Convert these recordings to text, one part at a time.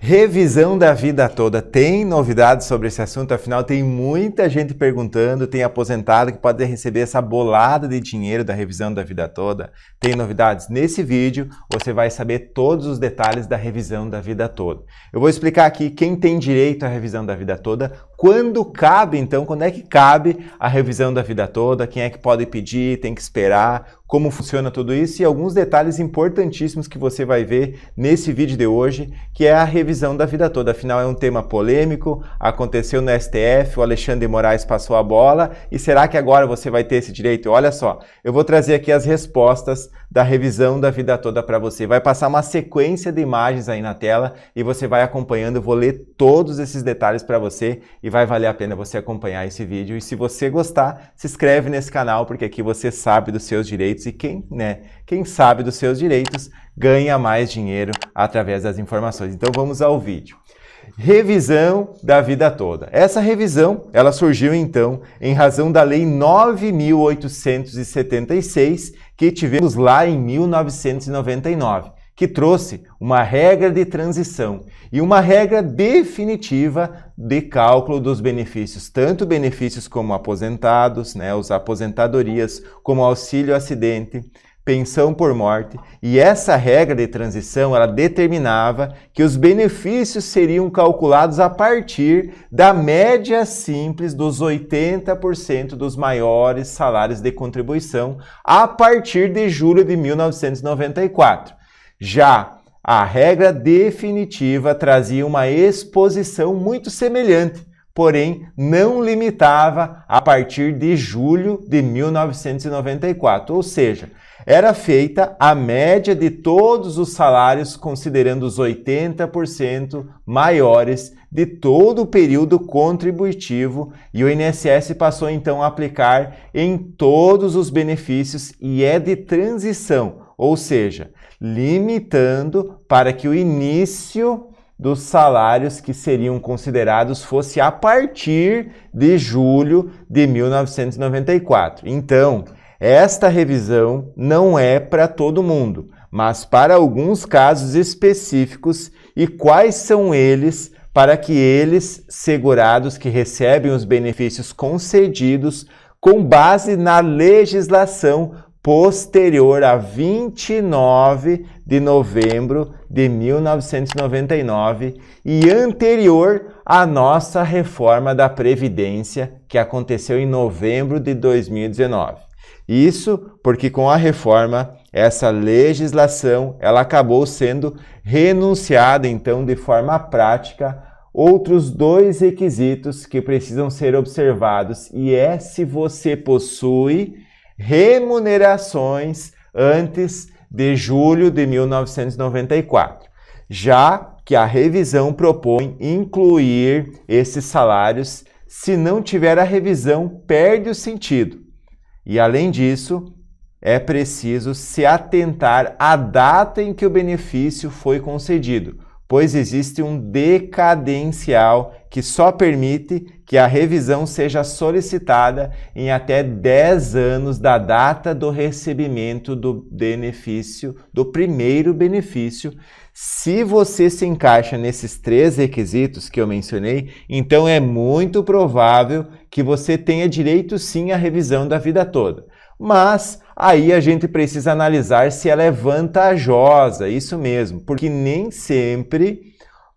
Revisão da vida toda. Tem novidades sobre esse assunto? Afinal, tem muita gente perguntando, tem aposentado que pode receber essa bolada de dinheiro da revisão da vida toda. Tem novidades? Nesse vídeo, você vai saber todos os detalhes da revisão da vida toda. Eu vou explicar aqui quem tem direito à revisão da vida toda, quando cabe, então, quando é que cabe a revisão da vida toda, quem é que pode pedir, tem que esperar, como funciona tudo isso e alguns detalhes importantíssimos que você vai ver nesse vídeo de hoje, que é a revisão da vida toda. Afinal, é um tema polêmico, aconteceu no STF, o Alexandre de Moraes passou a bola, e será que agora você vai ter esse direito? Olha só, eu vou trazer aqui as respostas da revisão da vida toda para você. Vai passar uma sequência de imagens aí na tela e você vai acompanhando, eu vou ler todos esses detalhes para você e vai valer a pena você acompanhar esse vídeo. E se você gostar, se inscreve nesse canal, porque aqui você sabe dos seus direitos e quem sabe dos seus direitos ganha mais dinheiro através das informações. Então vamos ao vídeo. Revisão da vida toda. Essa revisão, ela surgiu então em razão da Lei 9.876, que tivemos lá em 1999, que trouxe uma regra de transição e uma regra definitiva de cálculo dos benefícios, tanto benefícios como aposentados, os aposentadorias, como auxílio acidente, pensão por morte, e essa regra de transição, ela determinava que os benefícios seriam calculados a partir da média simples dos 80% dos maiores salários de contribuição a partir de julho de 1994. Já a regra definitiva trazia uma exposição muito semelhante, porém não limitava a partir de julho de 1994, ou seja, era feita a média de todos os salários considerando os 80% maiores de todo o período contributivo, e o INSS passou então a aplicar em todos os benefícios e é de transição, ou seja, limitando para que o início dos salários que seriam considerados fosse a partir de julho de 1994. Então, esta revisão não é para todo mundo, mas para alguns casos específicos. E quais são eles? Para que eles, segurados que recebem os benefícios concedidos com base na legislação posterior a 29 de novembro de 1999 e anterior à nossa reforma da Previdência, que aconteceu em novembro de 2019. Isso porque com a reforma, essa legislação, ela acabou sendo renunciada, então, de forma prática, outros dois requisitos que precisam ser observados, e é se você possui remunerações antes de julho de 1994, já que a revisão propõe incluir esses salários. Se não tiver a revisão, perde o sentido. E além disso, é preciso se atentar à data em que o benefício foi concedido, pois existe um decadencial que só permite que a revisão seja solicitada em até 10 anos da data do recebimento do benefício, do primeiro benefício. Se você se encaixa nesses 3 requisitos que eu mencionei, então é muito provável que você tenha direito sim à revisão da vida toda. Mas aí a gente precisa analisar se ela é vantajosa, isso mesmo, porque nem sempre,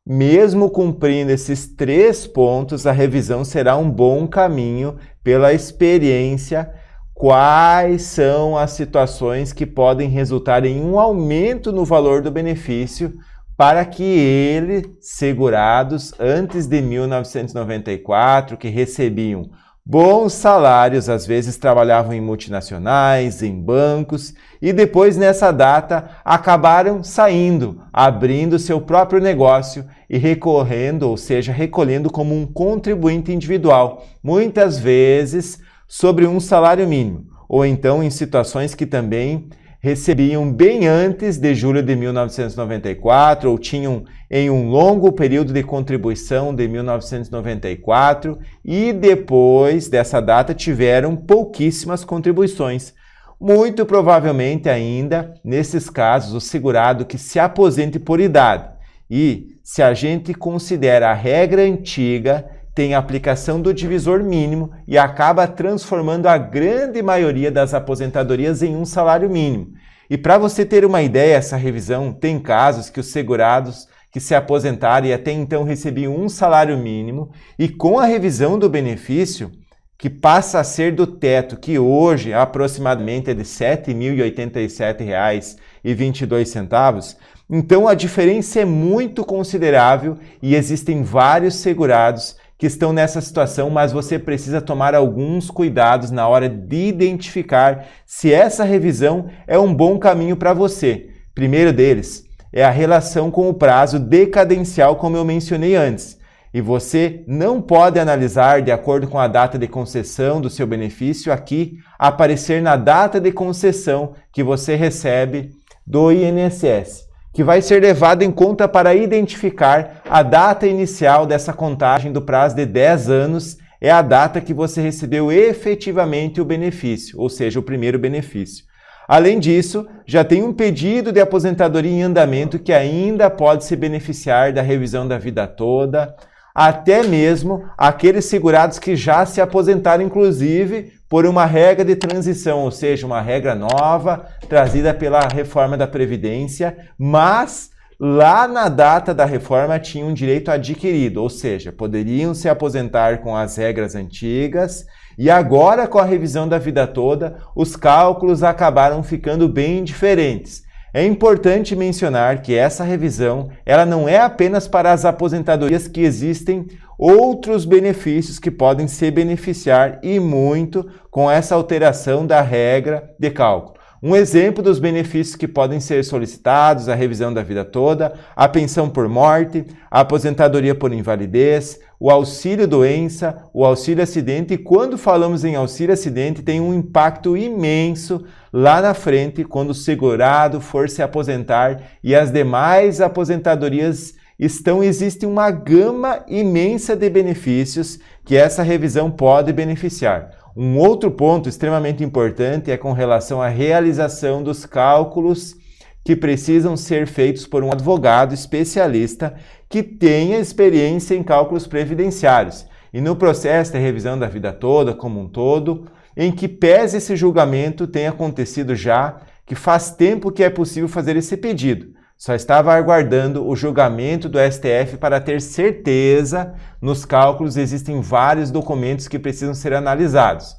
mesmo cumprindo esses 3 pontos, a revisão será um bom caminho pela experiência. Quais são as situações que podem resultar em um aumento no valor do benefício para que eles, segurados antes de 1994, que recebiam bons salários, às vezes trabalhavam em multinacionais, em bancos, e depois nessa data acabaram saindo, abrindo seu próprio negócio e recorrendo, ou seja, recolhendo como um contribuinte individual, muitas vezes sobre um salário mínimo, ou então em situações que também recebiam bem antes de julho de 1994 ou tinham em um longo período de contribuição de 1994 e depois dessa data tiveram pouquíssimas contribuições. Muito provavelmente ainda, nesses casos, o segurado que se aposente por idade e se a gente considera a regra antiga, tem a aplicação do divisor mínimo e acaba transformando a grande maioria das aposentadorias em um salário mínimo. E para você ter uma ideia, essa revisão tem casos que os segurados que se aposentaram e até então recebiam um salário mínimo e com a revisão do benefício, que passa a ser do teto, que hoje aproximadamente é de R$ 7.087,22, então a diferença é muito considerável e existem vários segurados que estão nessa situação, mas você precisa tomar alguns cuidados na hora de identificar se essa revisão é um bom caminho para você. Primeiro deles é a relação com o prazo decadencial, como eu mencionei antes. E você não pode analisar de acordo com a data de concessão do seu benefício aqui aparecer na data de concessão que você recebe do INSS, que vai ser levado em conta para identificar a data inicial dessa contagem do prazo de 10 anos, é a data que você recebeu efetivamente o benefício, ou seja, o primeiro benefício. Além disso, já tem um pedido de aposentadoria em andamento que ainda pode se beneficiar da revisão da vida toda, até mesmo aqueles segurados que já se aposentaram, inclusive, por uma regra de transição, ou seja, uma regra nova trazida pela reforma da Previdência, mas lá na data da reforma tinham um direito adquirido, ou seja, poderiam se aposentar com as regras antigas e agora com a revisão da vida toda, os cálculos acabaram ficando bem diferentes. É importante mencionar que essa revisão ela não é apenas para as aposentadorias, que existem outros benefícios que podem se beneficiar e muito com essa alteração da regra de cálculo. Um exemplo dos benefícios que podem ser solicitados, a revisão da vida toda, a pensão por morte, a aposentadoria por invalidez, o auxílio doença, o auxílio acidente, e quando falamos em auxílio acidente tem um impacto imenso lá na frente quando o segurado for se aposentar e as demais aposentadorias existe uma gama imensa de benefícios que essa revisão pode beneficiar. Um outro ponto extremamente importante é com relação à realização dos cálculos que precisam ser feitos por um advogado especialista que tenha experiência em cálculos previdenciários. E no processo de revisão da vida toda, como um todo, em que pese esse julgamento tenha acontecido já, que faz tempo que é possível fazer esse pedido. Só estava aguardando o julgamento do STF para ter certeza. Nos cálculos existem vários documentos que precisam ser analisados.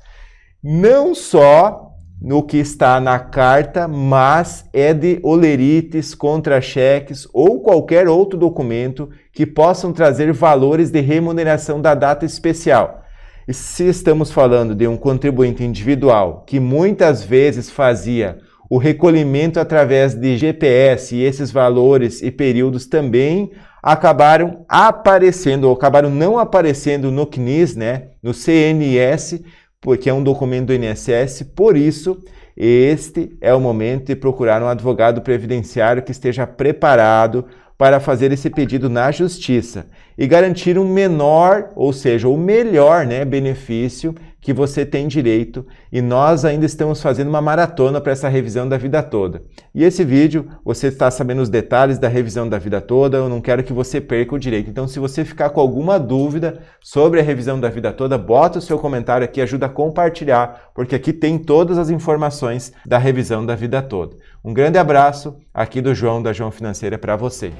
Não só no que está na carta, mas é de olerites, contra-cheques ou qualquer outro documento que possam trazer valores de remuneração da data especial. E se estamos falando de um contribuinte individual que muitas vezes fazia o recolhimento através de GPS e esses valores e períodos também acabaram aparecendo, ou acabaram não aparecendo no CNIS, no CNS, porque é um documento do INSS. Por isso, este é o momento de procurar um advogado previdenciário que esteja preparado para fazer esse pedido na justiça e garantir um menor, ou seja, o melhor benefício que você tem direito. E nós ainda estamos fazendo uma maratona para essa revisão da vida toda. E esse vídeo, você está sabendo os detalhes da revisão da vida toda, eu não quero que você perca o direito. Então, se você ficar com alguma dúvida sobre a revisão da vida toda, bota o seu comentário aqui, ajuda a compartilhar, porque aqui tem todas as informações da revisão da vida toda. Um grande abraço aqui do João, da João Financeira, para você.